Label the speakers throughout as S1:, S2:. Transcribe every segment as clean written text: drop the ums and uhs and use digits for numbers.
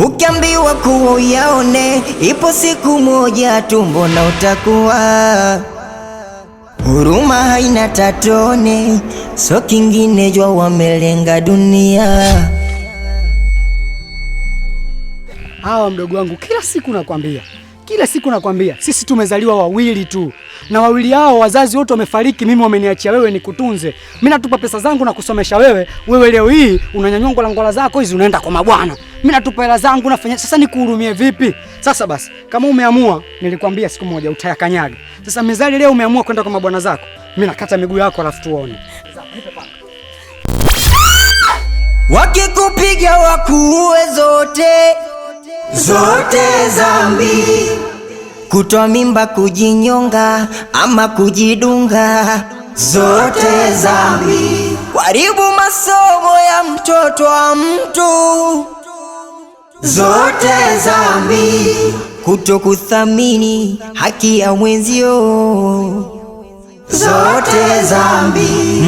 S1: Ukiambiwa kuwa uyaone, ipo siku moja tu, mbona utakuwa huruma haina tatone, so kingine jua wamelenga dunia.
S2: Hawa mdogo wangu, kila siku nakwambia sisi tumezaliwa wawili tu, na wawili hao wazazi wote wamefariki, mimi wameniachia wewe nikutunze. Mimi natupa pesa zangu na kusomesha wewe. Wewe leo hii unanyanyonga ngola zako hizi unaenda kwa mabwana. Mimi natupa hela zangu nafanya. Sasa nikuhurumie vipi? Sasa basi, kama umeamua, nilikwambia siku moja utayakanyaga. Sasa mezali leo umeamua kwenda kwa mabwana zako. Mimi nakata miguu yako alafu tuone.
S1: Wakikupiga wakuue zote zambi, kutoa mimba, kujinyonga ama kujidunga, zote zambi. Kuharibu masomo ya mtoto wa mtu, zote zambi. Kutokuthamini haki ya mwenzio, zote zambi.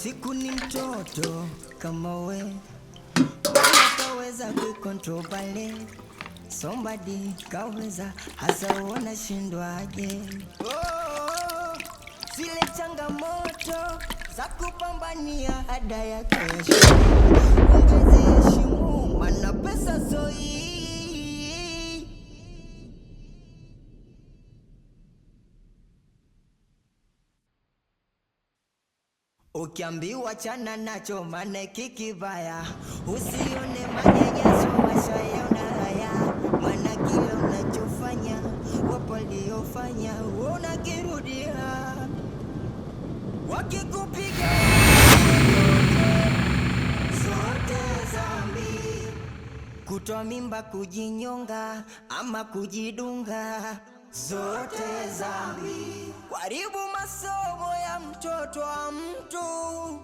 S1: Siku ni mtoto kama we, kaweza kukontrol pale, somebody kaweza, hasa unashindwaje? Zile changamoto za kupambania ada yako ya shule, ungeziheshimu, maana pesa soi. Ukiambiwa chana nacho maana kikibaya, usione manyanyaso washayaona haya, maana kile unachofanya wapo waliofanya unakirudia. Wakikupiga zote zambi, kutoa mimba, kujinyonga ama kujidunga, zote zambi. Kuharibu masomo ya mtoto wa mtu,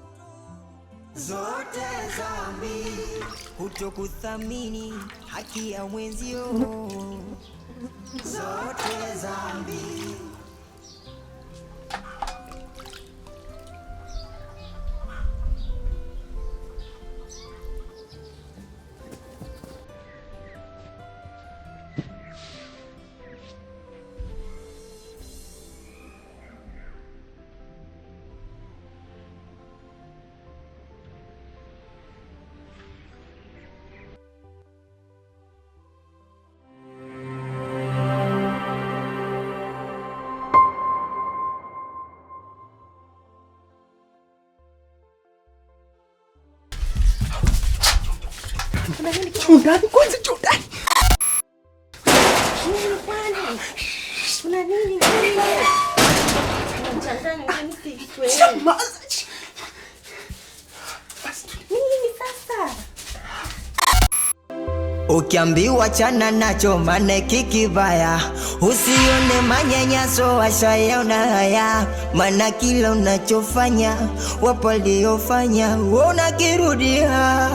S1: zote zambi. Kutokuthamini haki ya mwenzio, zote zambi.
S2: Chundani kwanza, chundani.
S3: Kuna nini? Nini sasa?
S1: Ukiambiwa chana nacho maana kikibaya, usione manyanyaso washayaona haya, maana kila unachofanya wapo waliofanya unakirudia.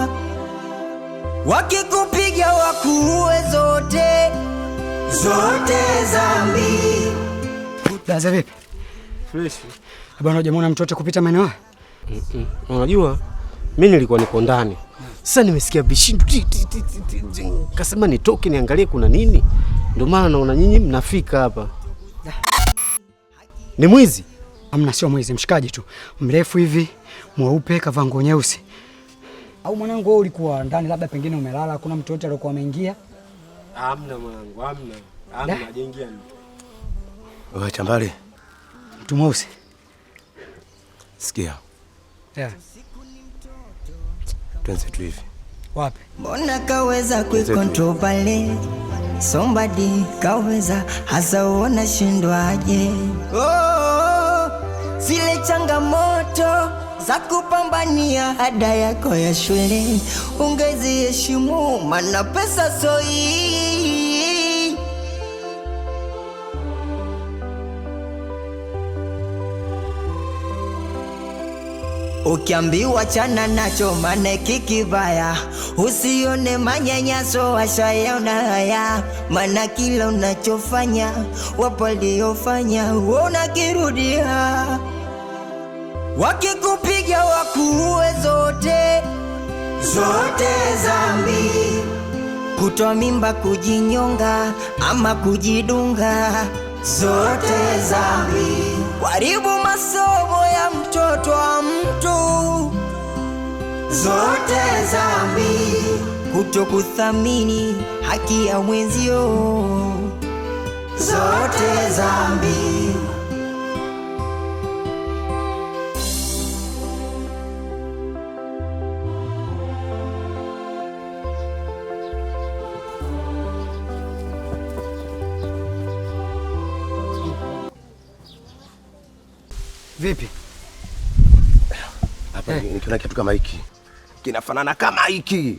S1: Wakikupiga wakuue zote zambi.
S2: Daza vipi?
S4: Fresh.
S2: Bwana hujamwona mtoto kupita maeneo haya?
S4: Unajua mimi nilikuwa niko ndani. Sasa nimesikia vishindo. Kasema nitoke niangalie kuna nini. Ndio maana naona nyinyi mnafika hapa. Ni mwizi?
S2: Amna, sio mwizi, mshikaji tu. Mrefu hivi, mweupe, kavaa nguo nyeusi. Au mwanangu wewe ulikuwa ndani labda pengine umelala, kuna mtu yote alikuwa ameingia?
S4: Hamna mwanangu, hamna. Hamna hajaingia.
S5: Wewe Chambali.
S2: Mtu mweusi.
S5: Sikia.
S2: Yeah.
S5: Tuanze tu hivi.
S2: Wapi?
S1: Mbona kaweza kuikontrol pale, somebody kaweza, hasa unashindwaje? Zile changamoto za kupambania ada yako ya shule, ungeziheshimu, maana pesa soi. Ukiambiwa chana nacho maana kikibaya, usione manyanyaso washayaona haya, maana kila unachofanya wapo waliofanya unakirudia. Wakikupiga wakuue zote zambi, kutoa mimba, kujinyonga ama kujidunga, zote zambi. Kuharibu masomo ya mtoto wa mtu, zote zambi. Kutokuthamini haki ya mwenzio, zote zambi.
S2: Vipi?
S5: Hapa nikiona kitu kama hiki kinafanana kama hiki,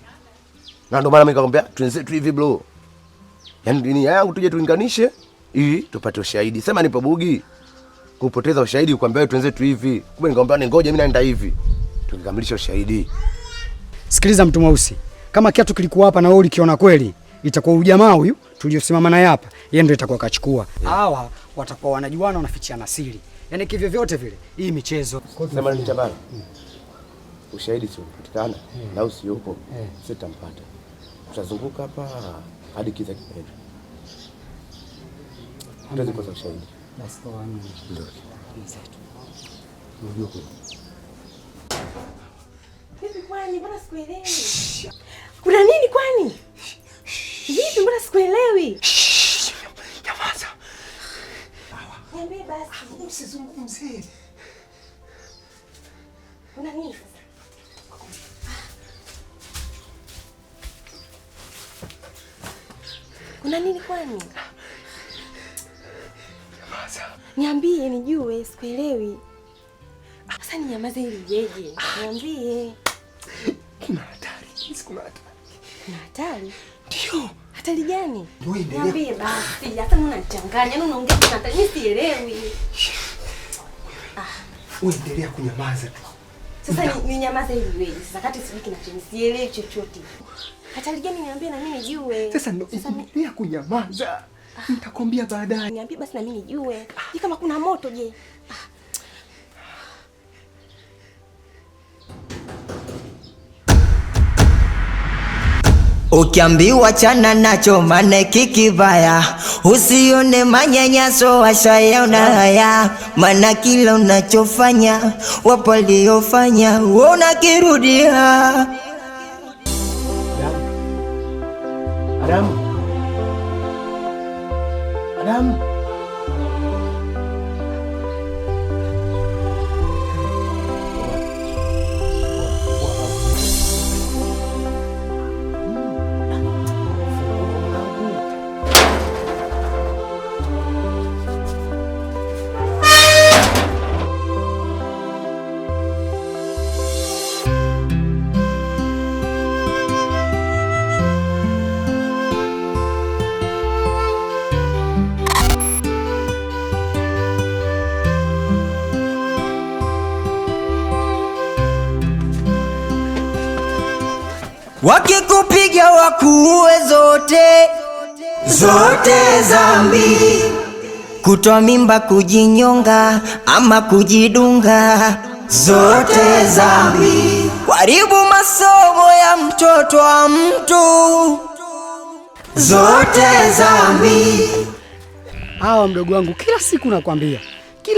S5: na ndio maana mimi nikamwambia twenzetu hivi bro, yaani dunia yangu tuje tulinganishe ili tupate ushahidi. Sema nipo bugi kupoteza ushahidi ukwambia twenzetu hivi, kumbe nikamwambia ngoja mimi naenda hivi tukikamilisha ushahidi.
S2: Sikiliza mtu mweusi, kama kiatu kilikuwa hapa na wewe ulikiona kweli, itakuwa ujamaa huyu tuliosimama naye hapa, yeye ndio itakuwa kachukua. Hawa watakuwa wanajuana, wanafichiana siri. Yaani kivyo vyote vile hii michezo.
S5: Sema ni chambara. Ushahidi sio kupatikana na usiupo. Sitampata. Tutazunguka hapa hadi kiza kipetu. Tutazikosa ushahidi.
S2: Basi kwa nini?
S5: Ndio.
S3: Vipi kwani? Mbona sikuelewi? Kuna nini kwani? Vipi mbona sikuelewi?
S5: Nyamaza.
S3: Niambie basi.
S5: Usizungumzie.
S3: Kuna nini sasa? Kuna nini kwani?
S5: Nyamaza.
S3: Niambie nijue, sikuelewi. Sasa ninyamaze ili jeje? Niambie.
S5: Kuna hatari. Kuna hatari.
S3: Kuna hatari?
S5: Ndio.
S3: Hatari gani?
S5: Endelea.
S3: Niambie basi. Hata mbona unanichanganya? Yaani unaongea kuna hatari, mimi sielewi.
S5: Uendelea kunyamaza tu.
S3: Sasa ninyamaze ili wewe. Sasa kati sijui kinachonisielewi chochote. Hatari gani niambie na mimi nijue.
S5: Sasa ndio endelea kunyamaza. Nitakwambia baadaye.
S3: Niambie basi na mimi nijue. Ni kama kuna moto je?
S1: Ukiambiwa chana nacho maana kikibaya, usione manyanyaso washayaona haya, maana kila unachofanya wapo waliofanya unakirudia.
S5: Adamu. Adamu.
S1: Wakikupiga wakuue zote zambi, kutoa mimba, kujinyonga ama kujidunga, zote zambi. Kuharibu masomo ya mtoto wa mtu, zote zambi.
S2: Hawa mdogo wangu kila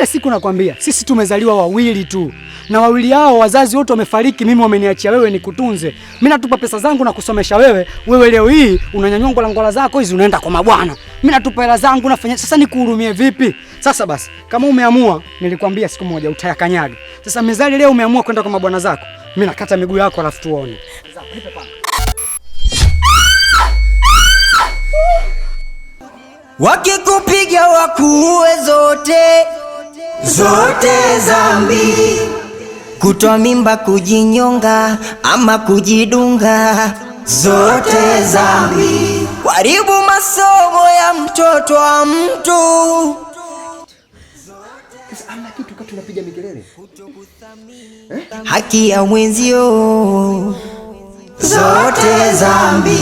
S2: siku nakwambia sisi tumezaliwa wawili tu, na wawili hao wazazi wote wamefariki, mimi wameniachia wewe nikutunze. Mimi natupa pesa zangu na kusomesha wewe. Wewe leo hii unanyanyonga ngola zako hizi unaenda kwa mabwana. Mimi natupa hela zangu nafanya. Sasa nikuhurumie vipi? Sasa basi kama umeamua, nilikwambia siku moja utayakanyaga. Sasa mezali leo umeamua kwenda kwa mabwana zako. Mimi nakata miguu yako alafu tuone.
S1: Wakikupiga wakuue zote zambi, kutoa mimba, kujinyonga ama kujidunga, zote zambi. Kuharibu masomo ya mtoto wa mtu,
S5: kitu kati tunapiga mikelele.
S1: Haki ya mwenzio zote dhambi.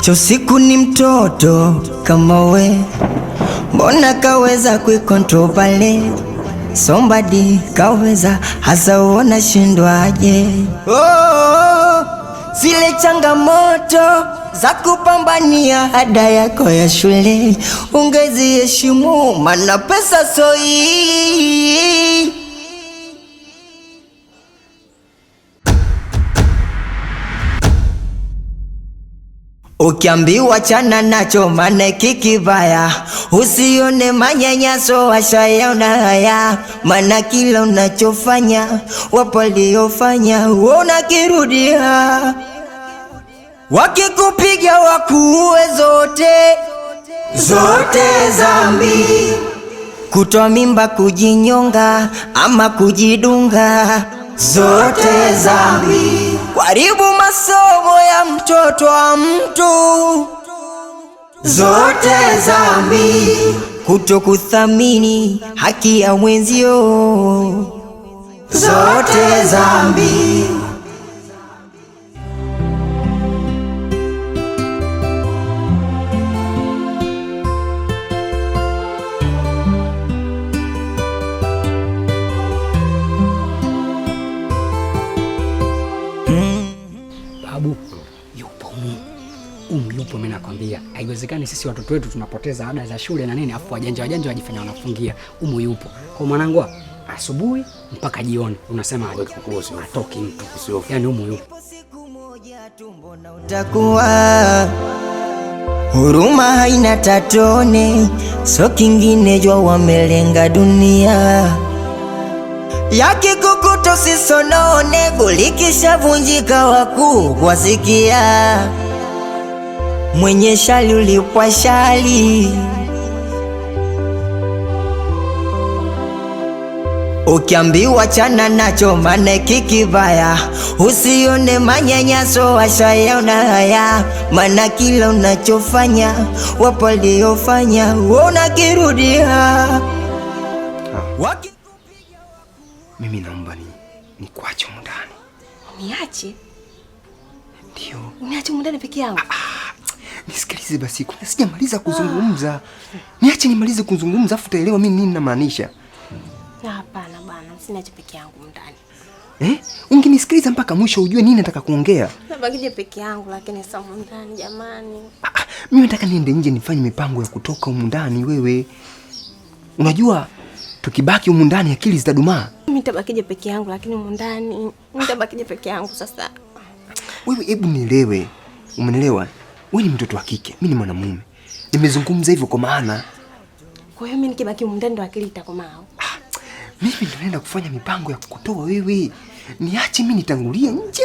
S1: Chosiku ni mtoto kama we, mbona kaweza kuikontrol pale? Somebody kaweza, hasa uona shindwaje? Zile changamoto za kupambania ada yako ya shule ungeziheshimu, maana pesa soi. Ukiambiwa chana nacho maana kikibaya, usione manyanyaso washayaona haya, maana kila unachofanya wapo waliofanya unakirudia. Wakikupiga wakuue zote dhambi. Kutoa mimba, kujinyonga ama kujidunga, zote dhambi. Kuharibu masomo ya mtoto wa mtu, zote dhambi. Kutokuthamini haki ya mwenzio, zote dhambi.
S2: Yupo, mimi nakwambia. Haiwezekani sisi watoto wetu tunapoteza ada za shule na nini, afu wajanja wajifanya wanafungia. Mwanangu kwa asubuhi mpaka jioni unasema atoki mtu. Yaani yupo.
S1: Siku moja tumbo na utakuwa huruma haina tatone, so kingine jua wamelenga dunia. Yakikukuto sisonone, gulikisha vunjika wakuu wasikia. Mwenye shali ulipwa shali. Ukiambiwa chana nacho maana kikibaya, usione manyanyaso washayaona haya, maana kila unachofanya wapo waliofanya unakirudia.
S6: Mimi naomba nikuache ndani.
S3: Niache?
S6: Ndio.
S3: Uniache ndani peke yangu?
S6: Nisikilize basi, kuna sijamaliza kuzungumza. Niache nimalize kuzungumza afu utaelewa mimi nini namaanisha.
S3: Hapana bana, usiniache peke yangu ndani.
S6: Ungenisikiliza mpaka mwisho ujue nini nataka kuongea.
S3: Nabaki peke yangu lakini sasa ndani jamani.
S6: Mimi nataka niende nje nifanye mipango ya kutoka humu ndani wewe. Unajua tukibaki humu ndani akili zitadumaa.
S3: Mimi nitabakije peke yangu lakini humu ndani. Mimi nitabakije peke yangu sasa.
S6: Wewe hebu nielewe. Umenielewa? Wewe ni mtoto wa kike, mimi ni mwanamume. Nimezungumza hivyo kwa maana.
S3: Kwa hiyo mimi nikibaki humu ndani ndo akili itakomaa.
S6: Mimi ndo naenda kufanya mipango ya kukutoa wewe. Niache mimi nitangulie nje.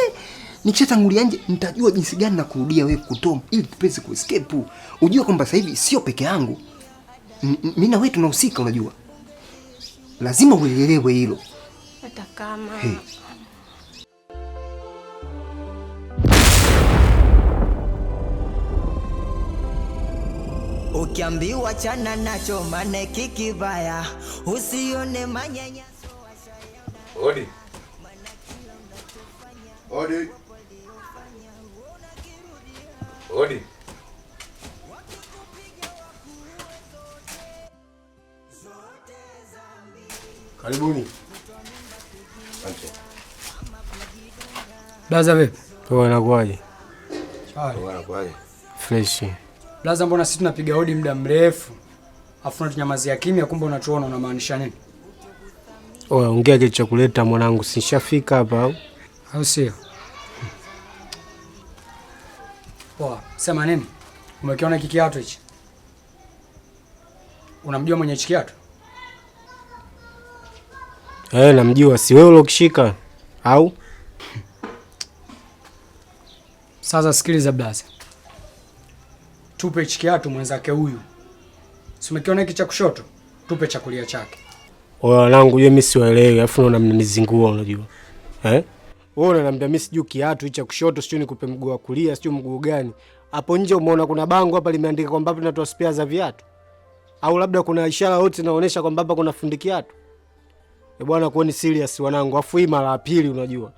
S6: Nikishatangulia nje nitajua jinsi gani na kurudia wewe kutoa ili tupeze kuescape. Unajua kwamba sasa hivi sio peke yangu. Mimi na wewe tunahusika unajua. Lazima uelewe hilo.
S3: Hata kama
S1: Ukiambiwa chana nacho maana kikibaya, usione manyanyaso.
S5: Odi. Odi. Odi. Karibuni. Asante.
S2: Blaza vipi?
S4: Unakuaje?
S5: Unakuaje?
S4: Fresh.
S2: Blaza, mbona sisi tunapiga hodi muda mrefu afu unatunyamazia kimya, kumbe unatuona, unamaanisha nini?
S4: Ongea kile cha kuleta mwanangu, sishafika hapa
S2: au sio? Poa, sema nini? Umekiona hiki kiatu hichi? Unamjua mwenye hiki kiatu?
S4: Namjua, si wewe ulokishika au?
S2: Sasa sikiliza blaza. Tupe hiki kiatu mwenzake huyu. Si umekiona hiki cha kushoto? Tupe cha kulia chake.
S4: Wanangu yeye mimi siwaelewi, alafu naona mnanizingua unajua. Wewe unaniambia mimi sijui kiatu cha kushoto, sijui nikupe mguu wa kulia, sijui mguu gani. Hapo nje umeona kuna bango hapa limeandika kwamba hapa tunatoa spare za viatu? Au labda kuna ishara yote inaonyesha kwamba hapa kuna fundi kiatu? Bwana kuoni serious wanangu, afu hii mara ya pili unajua.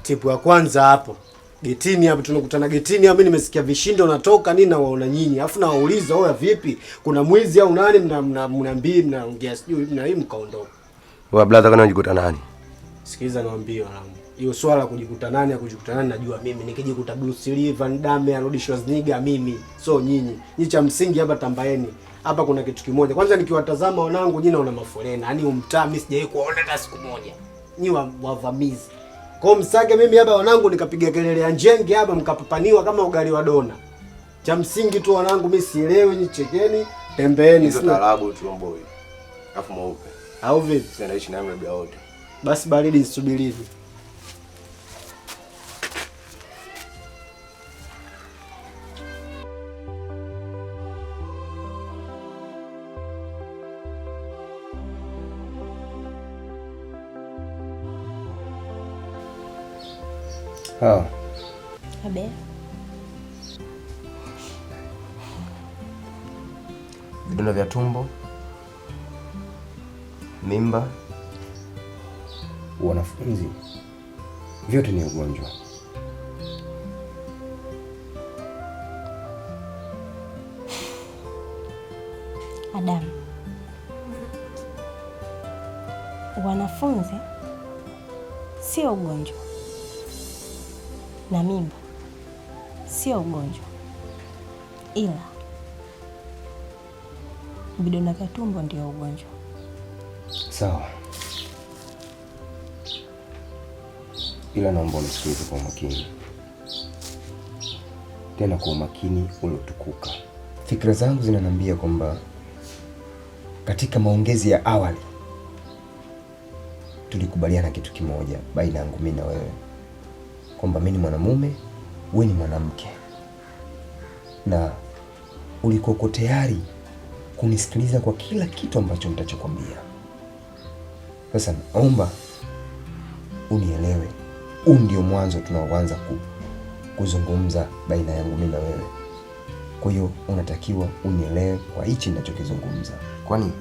S4: Tipu ya kwanza hapo. Getini hapo tunakutana getini hapo, mimi nimesikia vishindo natoka nini na waona nyinyi. Alafu na wauliza wewe vipi? Kuna mwizi au nani mnaambia mnaongea sijui na hii mkaondoka.
S5: Wewe brother kana unajikuta nani?
S4: Sikiliza niwaambie wanangu. Hiyo swala kujikuta nani najua mimi. Nikijikuta Bruce Lee, Van Damme, Arnold Schwarzenegger mimi. So nyinyi. Nyinyi cha msingi hapa tambaeni. Hapa kuna kitu kimoja. Kwanza nikiwatazama wanangu nyinyi naona mafolena. Yaani umtaa mimi sijawahi kuona hata siku moja. Nyinyi wavamizi. Kwa msage mimi hapa wanangu nikapiga kelele ya njenge hapa mkapapaniwa kama ugali wa dona. Cha msingi tu wanangu mimi sielewi, nyinyi chekeni, tembeeni
S5: sina taarabu tu mboi. Afu mweupe.
S4: Au vipi?
S5: Sasa naishi na mimi wote.
S4: Basi baridi nisubiri.
S3: Abe.
S6: Vidonda vya tumbo, mimba, wanafunzi, vyote ni ugonjwa.
S3: Adam, wanafunzi sio ugonjwa na mimba sio ugonjwa, ila vidonda vya tumbo ndio ugonjwa.
S6: Sawa, ila naomba unisikilize kwa makini, tena kwa umakini uliotukuka. Fikra zangu zinaniambia kwamba katika maongezi ya awali tulikubaliana kitu kimoja baina yangu mimi na wewe, kwamba mimi ni mwanamume, wewe ni mwanamke, na ulikuwa tayari kunisikiliza kwa kila kitu ambacho nitachokwambia. Sasa naomba unielewe, huu ndio mwanzo tunaoanza kuzungumza baina yangu mimi na wewe. Kwa hiyo unatakiwa unielewe kwa hichi ninachokizungumza. Kwani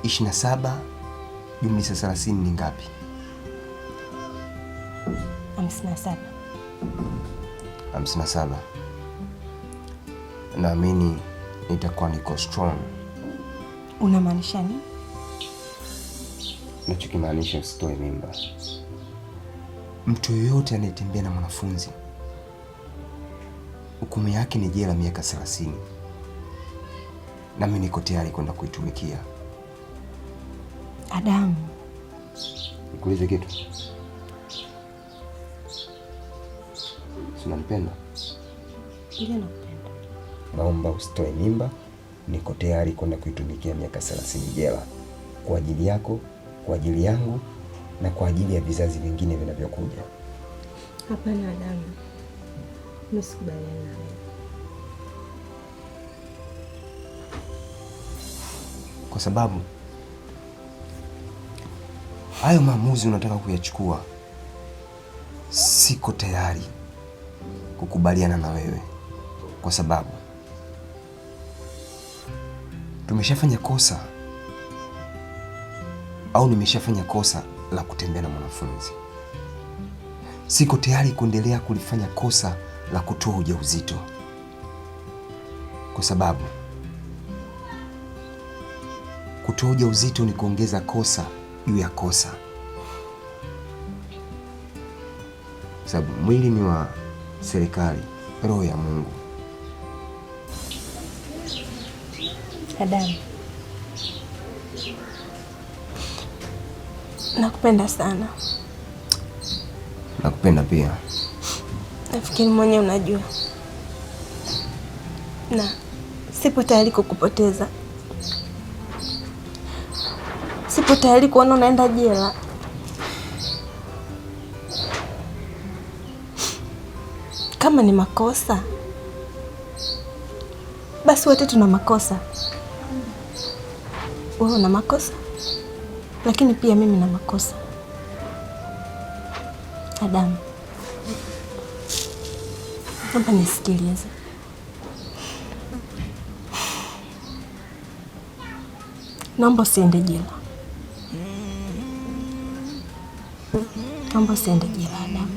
S6: 27 jumlisha 30 ni ngapi?
S3: 57.
S6: 57. Naamini nitakuwa niko strong.
S3: Unamaanisha nini?
S6: Nachokimaanisha usitoe mimba. Mtu yoyote anayetembea na mwanafunzi hukumu yake ni jela miaka 30. Na mimi niko tayari kwenda kuitumikia.
S3: Adam,
S6: nikuulize kitu. Unanipenda?
S3: Ndio nakupenda.
S6: Naomba usitoe mimba, niko tayari kwenda kuitumikia miaka 30 jela. Kwa ajili yako, kwa ajili yangu na kwa ajili ya vizazi vingine vinavyokuja.
S3: Hapana Adam. Mimi sikubaliani na wewe.
S6: Kwa sababu hayo maamuzi unataka kuyachukua, siko tayari kukubaliana na wewe, kwa sababu tumeshafanya kosa, au nimeshafanya kosa la kutembea na mwanafunzi. Siko tayari kuendelea kulifanya kosa la kutoa ujauzito, kwa sababu kutoa ujauzito ni kuongeza kosa juu ya kosa. Sababu mwili ni wa serikali, roho ya Mungu.
S3: Adam, nakupenda sana.
S6: Nakupenda pia.
S3: Nafikiri mwenyewe unajua. Na sipo tayari kukupoteza. Sipo tayari kuona unaenda jela. Kama ni makosa, basi wote tuna makosa. Wewe una makosa lakini pia mimi na makosa. Adamu, naomba nisikilize. Naomba usiende jela. Naomba usiende jela, Adamu.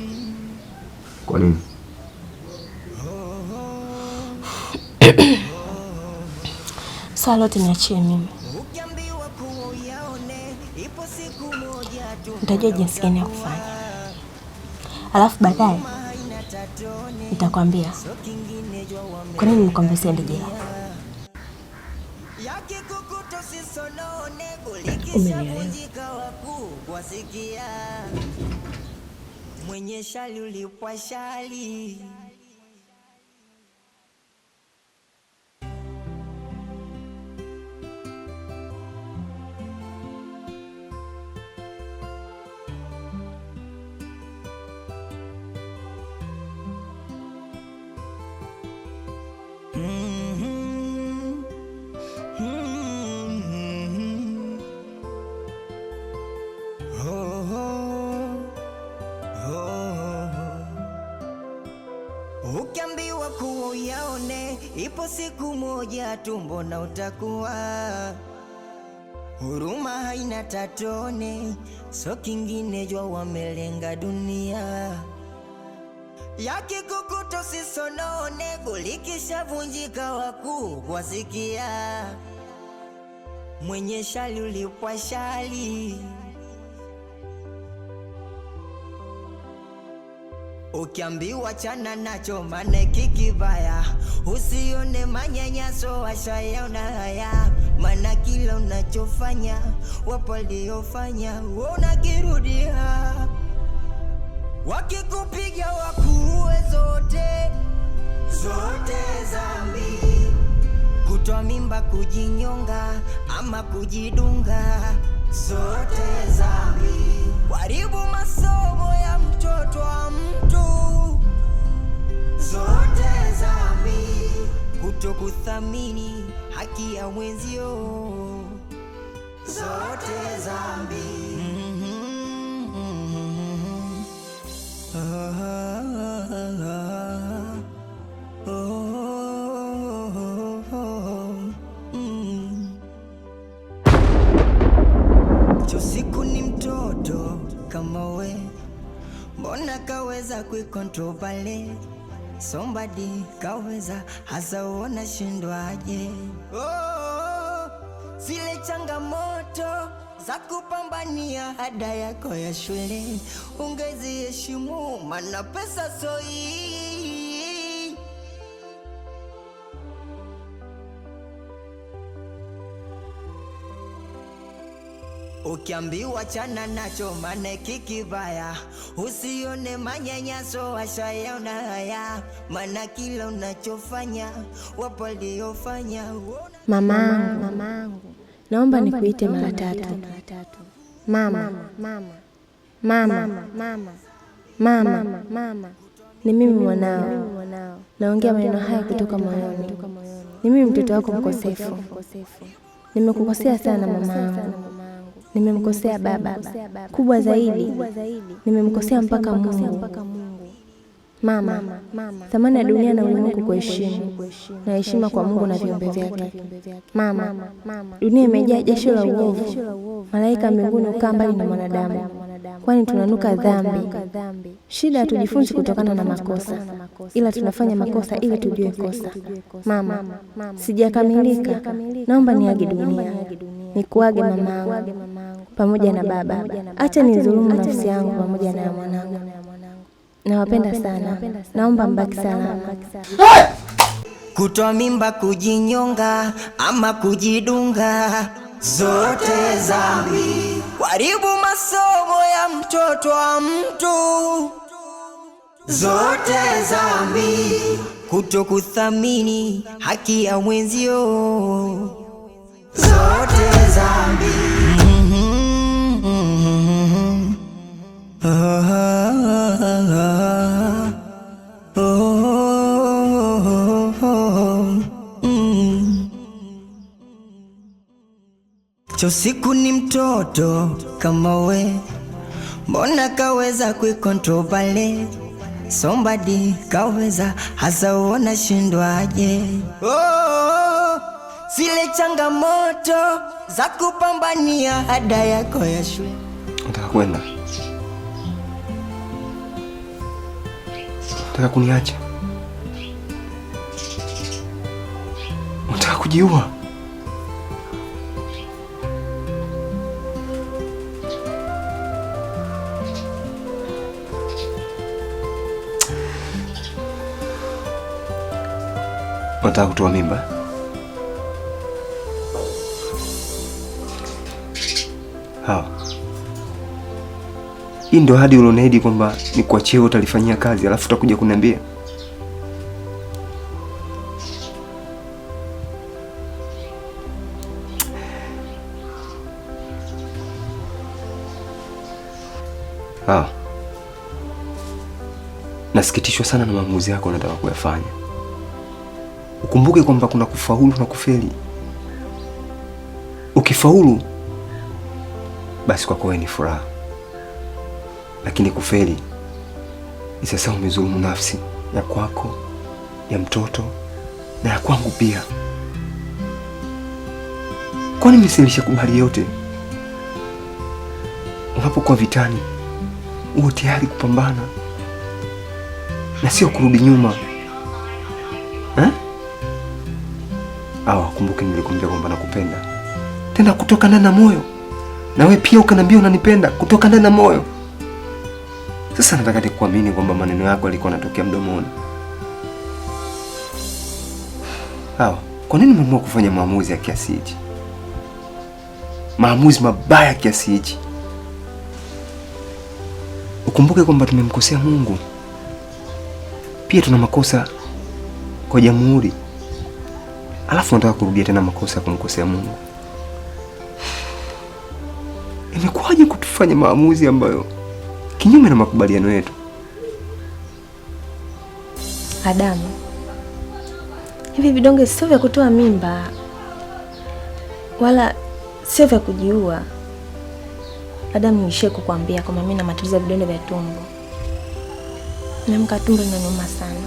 S6: Kwa nini?
S3: Swala lote niachie mimi. Nitajua jinsi gani ya kufanya, alafu baadaye nitakwambia kwa nini nikwambia usiende jela. Umenielewa?
S1: Mwenye shali ulipwa shali. Ukiambiwa kuwa uyaone, ipo siku moja tumbo na utakuwa. Huruma haina tatone, so kingine jua wamelenga dunia. Yakikukuta usisonone, gulikisha vunjika wakuu wasikia. Mwenye shali ulipwa shali. Ukiambiwa chana nacho mane kikibaya, usione manyanyaso washayaona haya. Mana kila unachofanya wapo waliofanya unakirudia. Wakikupiga wakuue zote, zote zambi. Kutoa mimba, kujinyonga ama kujidunga, zote zambi. Kuharibu masomo ya mtoto wa mtu, zote zambi. Kutokuthamini haki ya mwenzio, zote zambi. Siku ni mtoto kama we, mbona kaweza kuikontrol pale? Somebody kaweza, hasa uona shindwaje? Zile changamoto za kupambania ada yako ya shule ungeziheshimu, mana pesa soi. Ukiambiwa chana nacho mane kikibaya, usione manyanyaso washayaona haya. Mana kila unachofanya wapo waliofanya.
S3: Mamangu, naomba nikuite mara 3. Mama. Ni mimi mwanao. Naongea maneno haya kutoka moyoni. Ni mimi mtoto wako mkosefu. Nimekukosea sana mamangu. Nimemkosea baba. Kubwa zaidi, nimemkosea mpaka Mungu. Mama, thamani ya dunia na ulimwengu kuheshimu, na heshima kwa Mungu na viumbe vyake. Mama, dunia imejaa jasho la uovu. Malaika mbinguni hukaa mbali na mwanadamu, kwani tunanuka dhambi. Shida hatujifunzi kutokana na makosa, ila tunafanya makosa ili tujue kosa. Mama, sijakamilika. Naomba niage dunia. Nikuage mamangu pamoja na baba. Acha nidhulumu nafsi yangu pamoja na mwanangu. Nawapenda sana. Naomba mbaki salama.
S1: Kutoa mimba, kujinyonga ama kujidunga, zote zambi. Kuharibu masomo ya mtoto wa mtu, zote zambi. Kutokuthamini haki ya mwenzio, zote zambi. chosiku ni mtoto kama we, mbona kaweza kuikontrol pale, somebody kaweza hasa uona shindwaje. Zile changamoto za kupambania ada yako ya shule.
S6: Unataka kwenda? Unataka kuniacha? Unataka kujiua? Unataka kutoa mimba? Hawa. Hii ndio hadi uloniahidi kwamba nikuachie wewe utalifanyia kazi alafu utakuja kuniambia? Hawa. Nasikitishwa sana na maamuzi yako unataka kuyafanya. Ukumbuke kwamba kuna kufaulu na kufeli. Ukifaulu basi kwako wewe ni furaha, lakini kufeli ni sasa umezulumu nafsi ya kwako, ya mtoto na ya kwangu pia. Kwani mimi kubali yote? Unapokuwa vitani uwe tayari kupambana na sio kurudi nyuma. Kumbuke nilikwambia kwamba nakupenda, tena kutoka ndani ya moyo, na wewe pia ukaniambia unanipenda kutoka ndani ya moyo. Sasa nataka nikuamini kwamba maneno yako yalikuwa yanatokea mdomoni. Kwa nini umeamua kufanya maamuzi ya kiasi hichi? Maamuzi mabaya kiasi hichi? Ukumbuke kwamba tumemkosea Mungu. Pia tuna makosa kwa jamhuri. Alafu nataka kurudia tena makosa ya kumkosea Mungu. Imekuwaje kutufanya maamuzi ambayo kinyume na makubaliano yetu?
S3: Adamu, hivi vidonge sio vya kutoa mimba wala sio vya kujiua. Adamu, nishe kukwambia kwamba mimi na matatizo ya vidonge vya tumbo. Niamka tumbo linaniuma sana.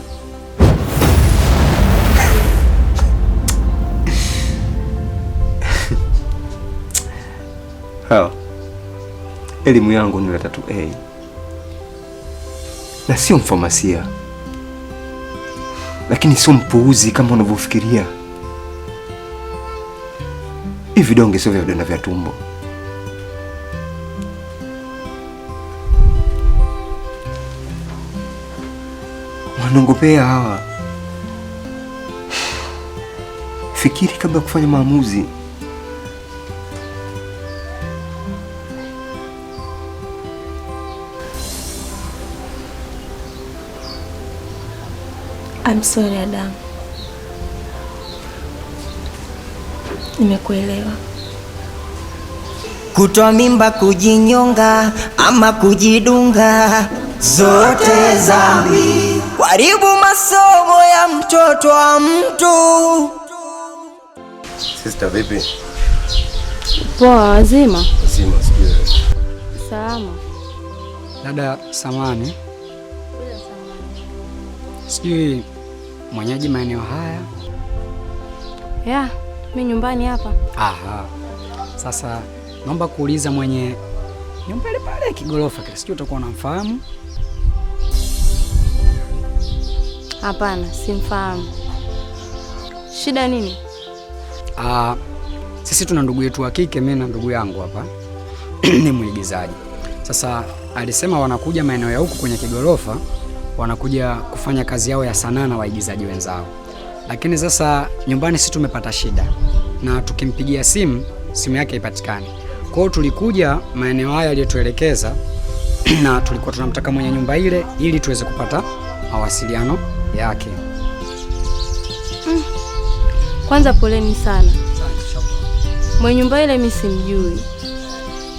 S6: Elimu yangu ni la 3A na sio mfamasia, lakini sio mpuuzi kama unavyofikiria. Hivi vidonge sio vya vidonda vya tumbo. Wanongopea hawa. Fikiri kabla ya kufanya maamuzi.
S3: I'm sorry Adam. Nimekuelewa.
S1: Kutoa mimba, kujinyonga ama kujidunga, zote dhambi. Karibu masomo ya mtoto wa mtu.
S5: Sister vipi?
S3: Poa, wazima?
S5: Wazima, sijui.
S3: Salama.
S2: Dada samani. Sijui mwenyeji maeneo haya?
S3: Ya, mimi nyumbani hapa.
S2: Aha. Sasa naomba kuuliza mwenye nyumba ile pale kigorofa kile, sijui utakuwa unamfahamu?
S3: Hapana, simfahamu. Shida nini?
S2: Sisi tuna ndugu yetu wa kike, mimi na ndugu yangu hapa ni mwigizaji. Sasa alisema wanakuja maeneo ya huku kwenye kigorofa, wanakuja kufanya kazi yao ya sanaa na waigizaji wenzao. Lakini sasa nyumbani sisi tumepata shida, na tukimpigia simu yake haipatikani. Kwa hiyo tulikuja maeneo haya aliyotuelekeza na tulikuwa tunamtaka mwenye nyumba ile ili tuweze kupata mawasiliano yake.
S3: Kwanza poleni sana. Mwenye nyumba ile mimi simjui,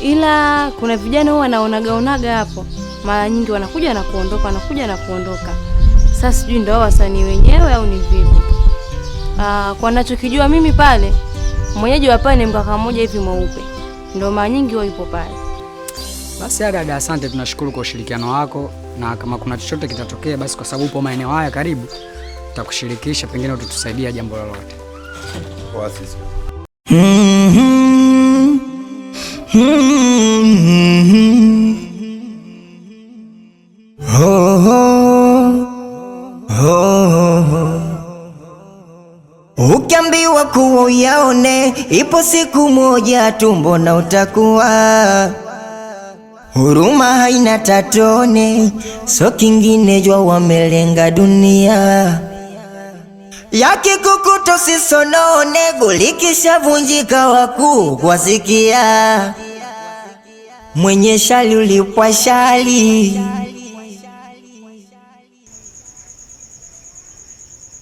S3: ila kuna vijana huwa wanaonaga hapo, mara nyingi wanakuja na kuondoka, wanakuja na kuondoka. Sasa sijui ndio wasanii wenyewe au ni vipi. Kwa ninachokijua mimi pale
S7: Mwenyeji wa pale ni mkaka mmoja hivi mweupe, ndio mara nyingi huwa yupo pale.
S2: Basi dada, asante, tunashukuru kwa ushirikiano wako, na kama kuna chochote kitatokea, basi kwa sababu upo maeneo haya karibu, tutakushirikisha, pengine utatusaidia jambo lolote.
S5: Kwa sisi.
S1: Ukiambiwa kuwa uyaone, ipo siku moja tumbo na utakuwa. Huruma haina tatone, so kingine jua wamelenga dunia. Yakikukuta usisonone, gulikisha vunjika wakuu kwasikia. Mwenye shali ulipwa shali.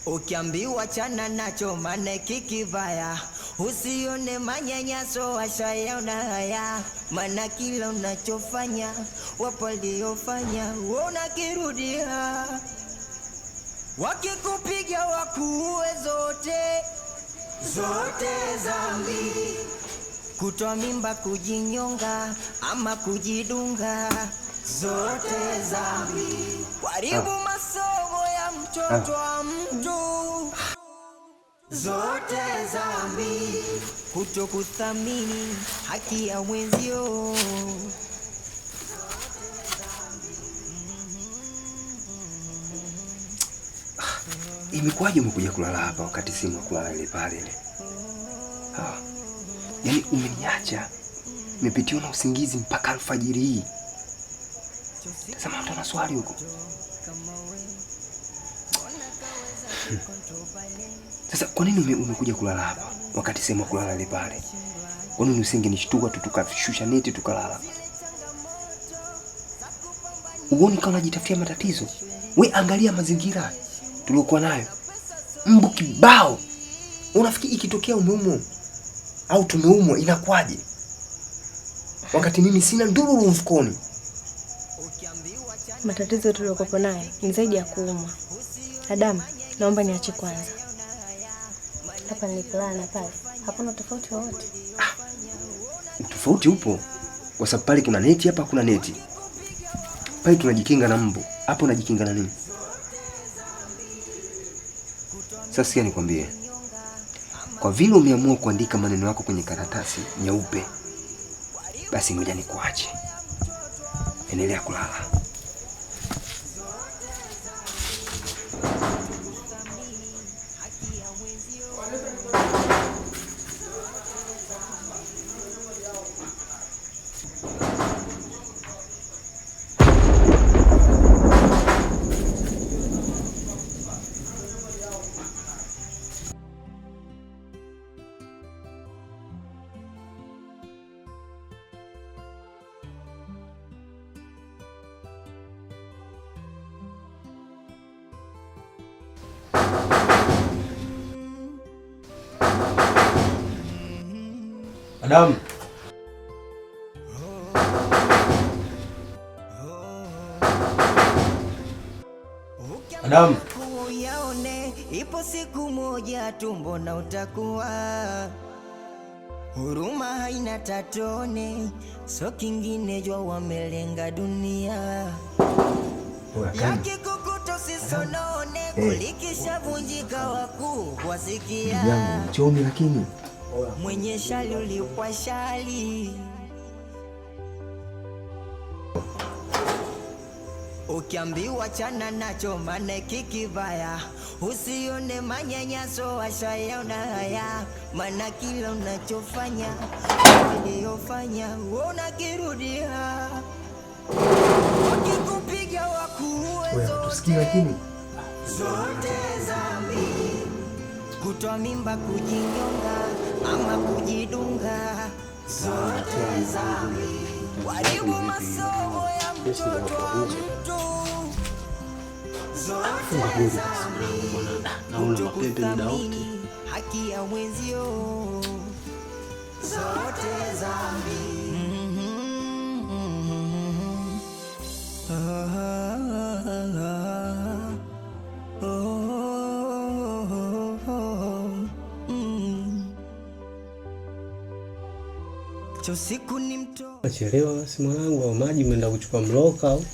S1: Ukiambiwa chana nacho maana kikivaya, usione manyanyaso washayaona haya, maana kila unachofanya wapo waliofanya unakirudia. Wakikupiga wakuue zote zambi, kutoa mimba, kujinyonga ama kujidunga, zote zambi. Waribu masomo ya mtoto wa mtu, zote zambi. Kutokuthamini haki ya mwenzio.
S6: Imekuwaje umekuja kulala hapa wakati simu kulala ile pale ile? Yaani umeniacha nimepitiwa na usingizi mpaka alfajiri hii. Sasa mtu ana swali huko. Sasa kwa nini umekuja kulala hapa wakati simu kulala ile pale? Kwa nini usingenishtua tu tukashusha neti tukalala? Uone kama unajitafutia matatizo. We angalia mazingira tuliokuwa nayo. Mbu kibao. Unafikiri ikitokea umeumwa au tumeumwa inakuwaje? Wakati mimi sina nduru mfukoni.
S3: Matatizo tuliokuwa nayo ni zaidi ya kuumwa. Adam, naomba niache kwanza. Hapa nilipolala na pale, hakuna tofauti wowote.
S6: Tofauti upo. Kwa sababu pale kuna neti, hapa kuna neti. Pale tunajikinga na mbu. Hapa unajikinga na nini? Sasa nikwambie. Kwa vile umeamua kuandika maneno yako kwenye karatasi nyeupe, basi ngoja nikuache. Endelea kulala.
S4: Adam. Adam.
S1: Uyaone, ipo siku moja tumbo na utakuwa. Huruma haina tatone, so kingine jua wamelenga dunia. Yakikukuta usisonone, gulikisha vunjika wakuu wasikia.
S6: Yangu mchomi lakini
S1: Mwenye shali ulipwa shali. Ukiambiwa chana nacho maana kikivaya, usione manyanyaso washayaona haya, maana kila unachofanya waliofanya unakirudia. Wakikupiga wakuue zote zambi, kutoa mimba, kujinyonga ama kujidunga, zote zambi. Waribu masomo ya mtoto wa mtu, zote zambi. Kutokuthamini haki ya mwenzio, zote zambi. cha usiku ni mto.
S4: Achelewa basi mwanangu, au maji umeenda kuchukua mloka au?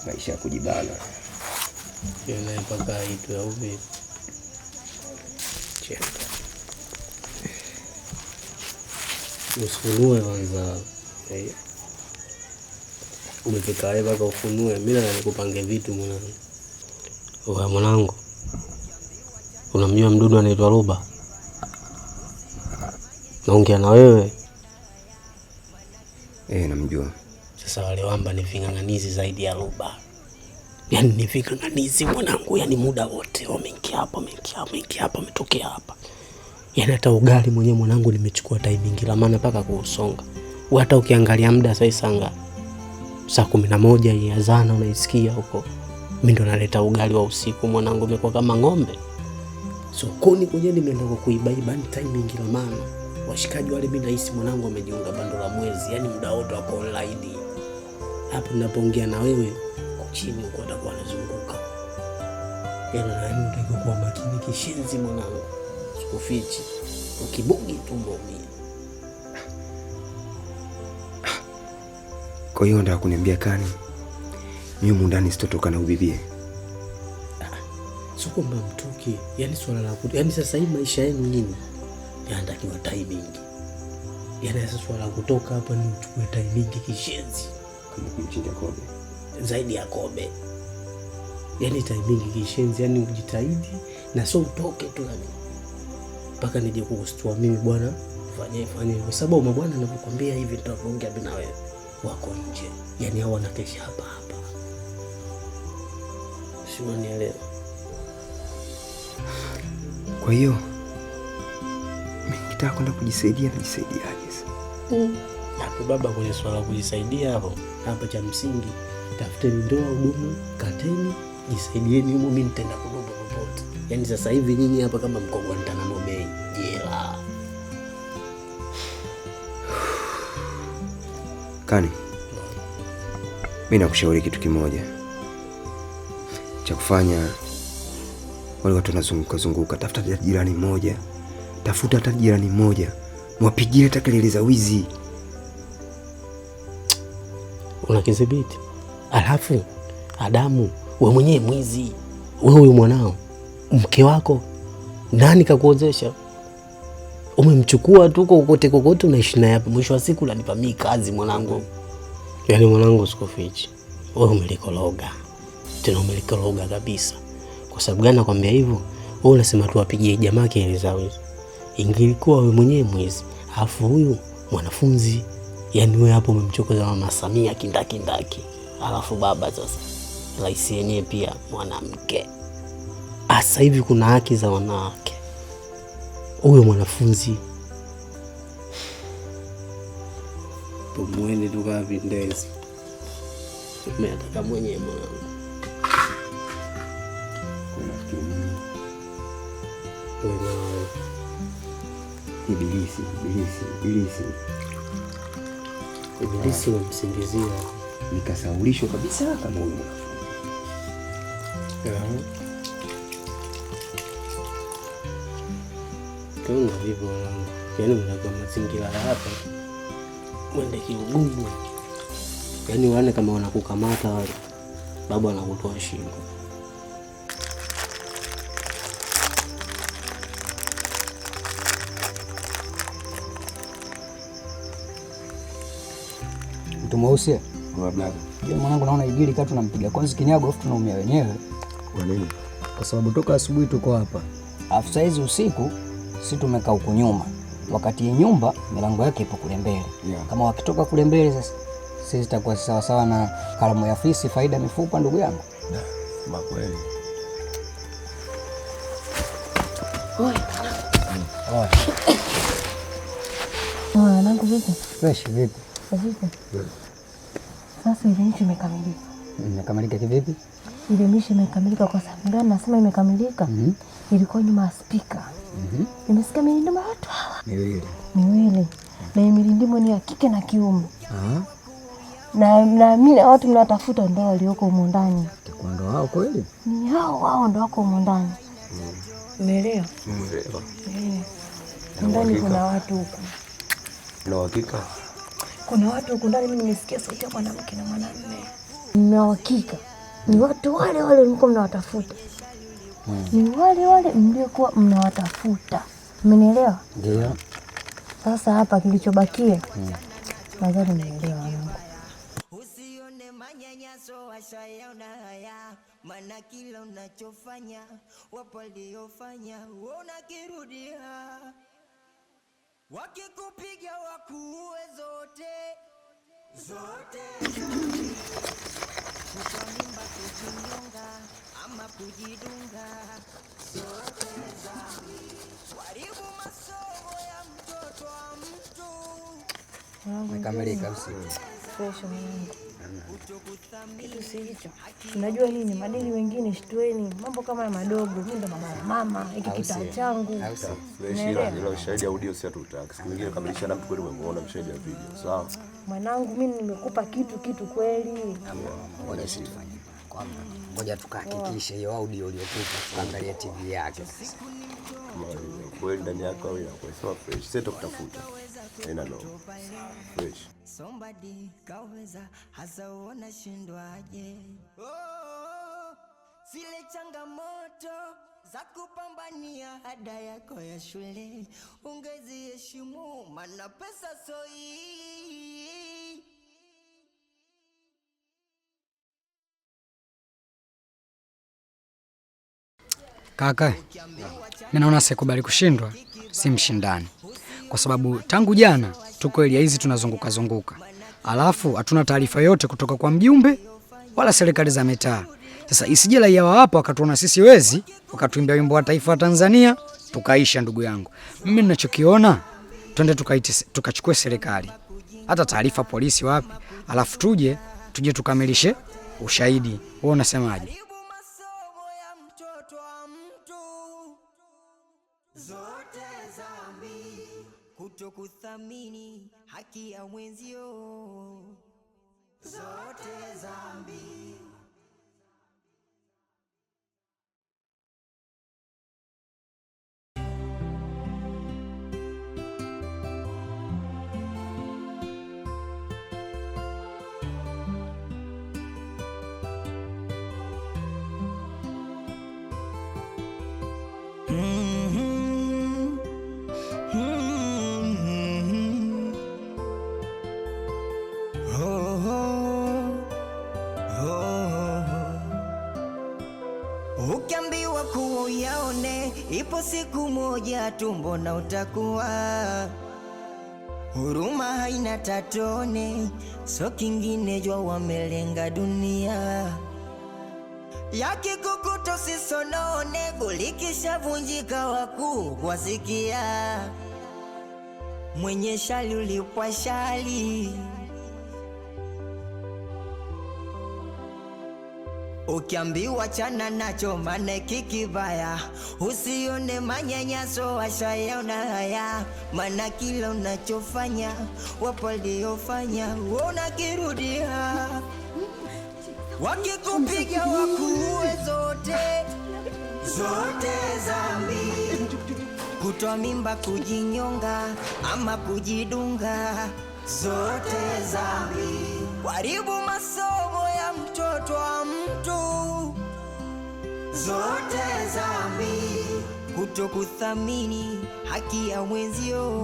S6: Maisha ya kujibana.
S4: Yana mpaka itu au vipi? Usifunue kwanza. Umepika wewe mpaka ufunue. Mimi na nikupange vitu mwanangu. Wewe mwanangu, unamjua mdudu anaitwa Ruba? Naongea na wewe.
S6: Namjua.
S4: Sasa wale wamba ni ving'ang'anizi zaidi ya Ruba. Yaani ni ving'ang'anizi mwanangu, yaani muda wote wameingia hapa, wametokea hapa. Yaani hata ugali mwenyewe mwanangu nimechukua timing la maana mpaka kuusonga. Hata ukiangalia muda sasa anga saa 11 hii azana unaisikia huko. Mimi ndo naleta ugali wa usiku mwanangu, umekuwa kama ng'ombe. Sokoni kwenye nimeenda kuibaiba ni timing la maana. Washikaji wale mimi nahisi mwanangu wamejiunga bando la mwezi, yaani muda wote wako online. Hapo ninapoongea na wewe chini uko atakuwa anazunguka. Yaani unataka kuwa makini kishenzi mwanangu. Sikufichi. Ukibugi tumbo mimi.
S6: Kwa hiyo ndio kuniambia kani mimi mundani sitotoka na ubibie.
S4: Sio kwamba mtoki, yaani swala la yaani sasa hivi maisha yenu nyinyi yanatakiwa timing. Yaani sasa swala la kutoka hapa ni uchukue timing kishenzi
S6: kama kumchinja kobe.
S4: Zaidi ya kobe. Yaani timing kishenzi, yaani ujitahidi na sio utoke tu yani. Mpaka nije kukustua mimi bwana, fanye kwa sababu mabwana anakukwambia hivi nitaongea bila wewe. Wako nje. Yaani hao wanakesha hapa. Sio nielewa.
S6: Kwa hiyo mimi nitaka kwenda kujisaidia, najisaidiaje sasa?
S4: Hapo baba, kwenye swala kujisaidia hapo, hapa cha msingi tafuteni ndoa, hudumu, kateni, jisaidieni huko, mimi nitaenda kudoba popote. Yaani sasa hivi nyinyi hapa kama mko Guantanamo Bay, jela.
S6: Kani, mimi nakushauri kitu kimoja cha kufanya. Wale watu wanazunguka, tafuta jirani mmoja, mwapigie hata kelele za wizi.
S4: Unakidhibiti. Alafu Adamu, wewe mwenyewe mwizi. Wewe huyu mwanao, mke wako nani kakuozesha? Umemchukua tu kokote unaishi naye hapo. Mwisho wa siku unanipa mimi kazi mwanangu. Yaani mwanangu sikufichi. Wewe umelikologa. Tena umelikologa kabisa. Kwa sababu gani nakwambia hivyo? Wewe unasema tu apigie jamaa kelele za wizi. Ingilikuwa wewe mwenyewe mwizi, alafu huyu mwanafunzi. Yaani wewe hapo umemchokoza Mama Samia kindaki. Alafu baba sasa rais yenyewe pia mwanamke. Sasa hivi kuna haki za wanawake. Huyo mwanafunzi tumwende tukavindezi. Umeataka mwenyewe mwanangu. Ibilisi wamsingizia.
S6: Nikasaulishwa kabisa kama huyo.
S4: Kuna hivyo, yaani unajua mazingira hapa mwende kiugumu. Yaani wane kama wanakukamata wale, baba anakutoa shingo.
S2: Mtu mweusi.
S6: Blaza.
S2: Ndio mwanangu, naona igili katu nampiga kwanza kinyago afu tunaumia wenyewe.
S6: Kwa nini?
S2: Kwa sababu toka asubuhi tuko hapa. Afu saa hizi usiku sisi tumekaa huko nyuma. Wakati nyumba milango yake ipo kule mbele. Yeah. Kama wakitoka kule mbele sasa sisi tutakuwa sawa sawa na kalamu ya fisi faida mifupa, ndugu yangu.
S6: Ba kweli.
S3: Nangu vipi?
S2: Fresh vipi?
S3: Vipi? Sasa ile nchi imekamilika.
S2: Imekamilika kivipi?
S3: Ile mishi imekamilika kwa sababu gani nasema imekamilika? Ilikuwa nyuma ya spika. Nimesikia milindimo ya watu hawa. Miwili. Na milindimo ni ya kike na kiume. Na mimi watu mnatafuta ndio walioko huko ndani.
S2: Kwa ndo hao kweli?
S3: Ni hao ndo wako huko ndani. Umeelewa? Ndani kuna watu huku.
S5: Na uhakika?
S3: Kuna watu huku ndani, mimi nimesikia sauti ya mwanamke na mwanamume. Nina uhakika ni watu wale wale mlikuwa mnawatafuta. Ni wale wale mliokuwa mnawatafuta. Umenielewa?
S5: Ndio.
S3: Sasa hapa kilichobakia nadhani nimeelewa wangu.
S1: Usione manyanyaso washayaona haya, maana kila unachofanya wapo waliofanya unakirudia. Wakikupiga wakuue zote kutoa mimba, kujinyonga ama kujidunga, zote zambi. Waribu masomo ya mtoto wa mtu.
S6: Nikamilika usiku.
S3: Fresh mwanangu. Kitu si hicho. Unajua nini? Madili wengine shtueni. Mambo kama ya madogo. Mimi ndo mama. Hiki kitaa changu.
S5: Fresh ila ushahidi audio si hatutaki. Siku nyingine kamilisha na mtu kweli umemuona mshahidi wa video. Sawa.
S3: Mwanangu mimi nimekupa kitu kweli.
S6: Ngoja sifanye. Ngoja tukahakikishe hiyo audio uliyokupa tuangalie TV yake sasa.
S5: Kweli ndani yako au inakuwa sawa fresh. Sasa tukutafuta. Haina no. Fresh.
S1: Somebody kaweza hasa uona shindwaje. Zile changamoto za kupambania ada yako ya shule ungeziheshimu, maana pesa soi.
S2: Kaka, mimi naona sikubali kushindwa, si mshindani. Kwa sababu tangu jana tuko area hizi tunazunguka. Alafu hatuna taarifa yote kutoka kwa mjumbe wala serikali za mitaa. Sasa isije raia wa hapa wakatuona sisi wezi, wakatuimbia wimbo wa taifa wa Tanzania, tukaisha ndugu yangu. Mimi ninachokiona, twende tukachukue serikali. Hata taarifa polisi wapi, alafu tuje tukamilishe ushahidi. Wewe unasemaje?
S1: Kutokuthamini haki ya mwenzio, zote zambi. Ukiambiwa kuwa uyaone, ipo siku moja tumbo na utakuwa. Huruma haina tatone, so kingine jua wamelenga dunia. Yakikukuto sisonone, gulikisha vunjika wakuu wasikia. Mwenye shali ulipwa shali. Ukiambiwa chana nacho maana kikibaya, usione manyanyaso washayaona haya, maana kila unachofanya wapo waliofanya unakirudia. Wakikupiga wakuue zote zambi. Kutoa mimba, kujinyonga ama kujidunga, zote zambi. Waribu masomo ya mtoto wa mtu, zote zambi. Kutokuthamini haki ya mwenzio,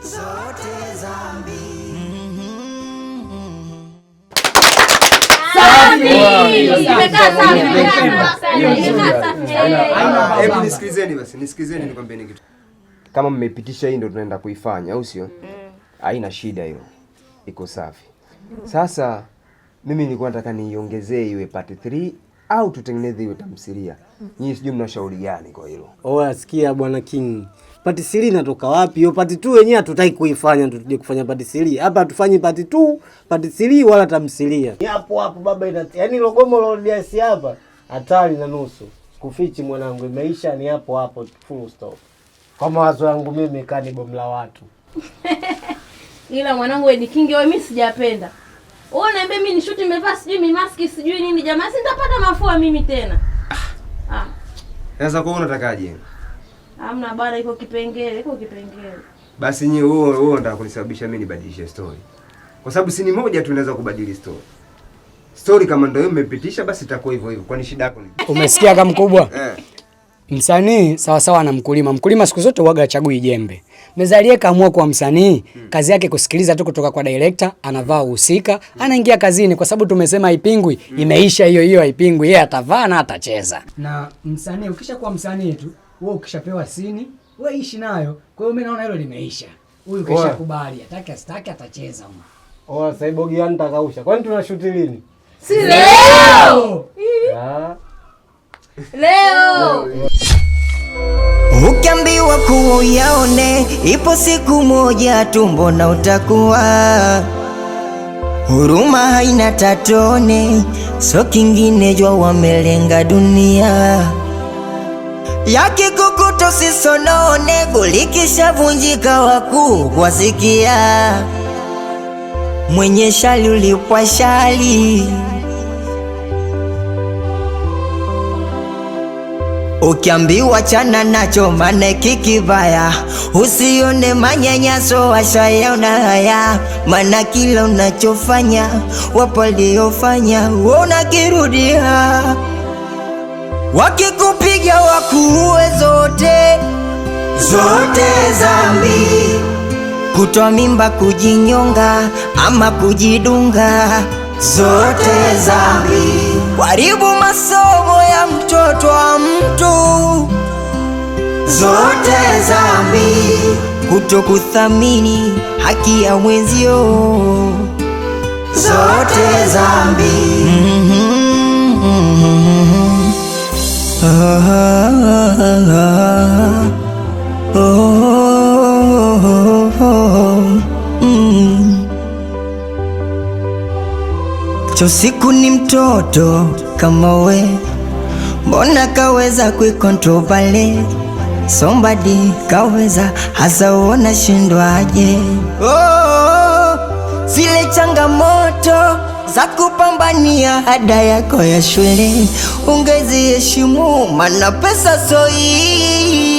S1: zote zambi.
S6: Hebu nisikilizeni nikwambieni kitu. Kama mmepitisha hii ndio tunaenda kuifanya, au sio? Haina shida hiyo. Iko safi. Sasa mimi nilikuwa nataka niongezee iwe part 3 au tutengeneze iwe tamthilia. Nyinyi sijui mnashauri gani kwa hilo?
S4: Asikia bwana King. Part 3 inatoka wapi? Hiyo part 2 yenyewe hatutaki kuifanya, tuje kufanya part 3. Hapa hatufanyi part 2, part 3 wala tamthilia. Hapo baba yaani logomo lodia si hapa. Hatari na nusu. Kufichi mwanangu, imeisha ni hapo full stop. Kwa mawazo yangu mimi kani bomu la watu.
S7: Ila mwanangu Edi King wewe mimi sijapenda. Wewe unaambia mimi nishuti nimevaa sijui maski sijui nini jamaa, si nitapata mafua mimi tena.
S6: Sasa kwa unatakaje?
S7: Hamna bwana, iko kipengele.
S6: Basi nyie wewe unataka kunisababisha mimi nibadilishe story. Kwa sababu si ni moja tu naweza kubadili story. Story kama ndio hiyo mmepitisha basi itakuwa hivyo hivyo. Kwani shida yako ni?
S2: Umesikia kama mkubwa? Msanii sawa sawa na mkulima. Mkulima siku zote huaga achagui jembe. Mezalie kaamua kwa msanii, kazi yake kusikiliza tu kutoka kwa director, anavaa uhusika, anaingia kazini kwa sababu tumesema haipingwi, imeisha hiyo haipingwi, yeye atavaa na atacheza. Na msanii ukishakuwa msanii tu, wewe ukishapewa sini, wewe ishi nayo. Kwa hiyo mimi naona hilo limeisha. Huyu kishakubali, atake asitake atacheza.
S4: Sasa hiyo gani nitakausha? Kwani tunashuti lini?
S7: Si leo. Leo.
S1: Ukiambiwa kuyaone, ipo siku moja tumbo na utakuwa. Huruma haina tatone, so kingine jua wamelenga dunia. Yakikukuta usisonone, gulikisha vunjika wakuu wasikia. Mwenye shali ulipwa shali. Ukiambiwa chana nacho maana kikibaya, usione manyanyaso washayaona haya. Maana kila unachofanya wapo waliofanya unakirudia. Wakikupiga wakuue zote zambi. Kutoa mimba, kujinyonga ama kujidunga, zote zambi. Kuharibu masomo ya mtoto wa mtu, zote zambi. Kutokuthamini haki ya mwenzio, zote zambi. Chosiku ni mtoto kama we, mbona kaweza kuikontrol pale? Somebody kaweza, hasa uona shindwaje? Zile changamoto za kupambania ada yako ya shule ungeziheshimu, maana pesa soi.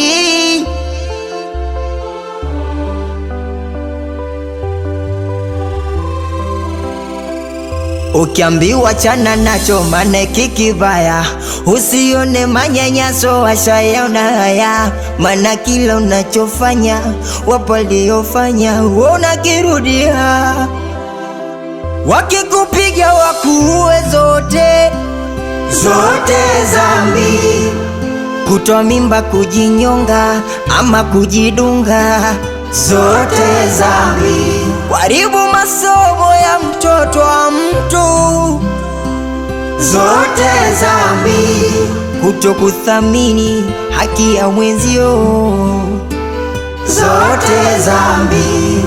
S1: Ukiambiwa chana nacho maana kikibaya, usione manyanyaso washayaona haya. Maana kila unachofanya wapo waliofanya unakirudia. Wakikupiga wakuue zote zambi. Kutoa mimba, kujinyonga ama kujidunga, zote zambi. Kuharibu masomo ya mtoto wa mtu, zote zambi. Kutokuthamini haki ya mwenzio, zote zambi.